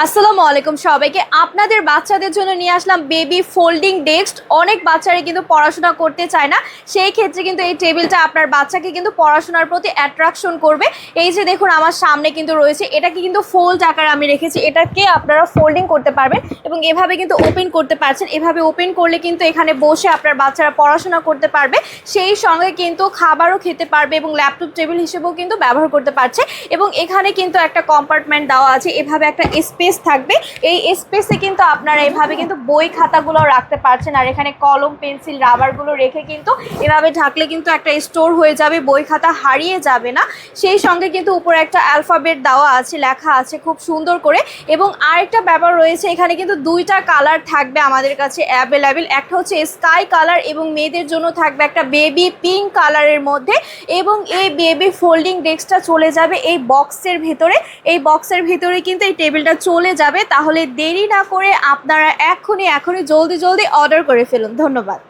আসসালামু আলাইকুম সবাইকে। আপনাদের বাচ্চাদের জন্য নিয়ে আসলাম বেবি ফোল্ডিং ডেস্ক। অনেক বাচ্চারা কিন্তু পড়াশোনা করতে চায় না, সেই ক্ষেত্রে কিন্তু এই টেবিলটা আপনার বাচ্চাকে কিন্তু পড়াশোনার প্রতি অ্যাট্রাকশন করবে। এই যে দেখুন আমার সামনে কিন্তু রয়েছে, এটাকে কিন্তু ফোল্ড আকারে আমি রেখেছি। এটাকে আপনারা ফোল্ডিং করতে পারবেন এবং এভাবে কিন্তু ওপেন করতে পারছেন। এভাবে ওপেন করলে কিন্তু এখানে বসে আপনার বাচ্চারা পড়াশোনা করতে পারবে, সেই সঙ্গে কিন্তু খাবারও খেতে পারবে এবং ল্যাপটপ টেবিল হিসেবেও কিন্তু ব্যবহার করতে পারছে। এবং এখানে কিন্তু একটা কম্পার্টমেন্ট দেওয়া আছে, এভাবে একটা স্পেস থাকবে। এই স্পেসে কিন্তু আপনারা এভাবে কিন্তু বই খাতাগুলো রাখতে পারছেন। আর এখানে কলম পেন্সিল রাবারগুলো রেখে কিন্তু এভাবে ঢাকলে কিন্তু একটা স্টোর হয়ে যাবে, বই খাতা হারিয়ে যাবে না। সেই সঙ্গে কিন্তু উপরে একটা অ্যালফাবেট দেওয়া আছে, লেখা আছে খুব সুন্দর করে। এবং আরেকটা ব্যাপার রয়েছে, এখানে কিন্তু দুইটা কালার থাকবে আমাদের কাছে অ্যাভেলেবেল। একটা হচ্ছে স্কাই কালার এবং মেয়েদের জন্য থাকবে একটা বেবি পিঙ্ক কালারের মধ্যে। এবং এই বেবি ফোল্ডিং ডেস্কটা চলে যাবে এই বক্সের ভেতরে। এই বক্সের ভেতরে কিন্তু এই টেবিলটা চলে যাবে। তাহলে দেরি না করে আপনারা এখনই জলদি অর্ডার করে ফেলুন। ধন্যবাদ।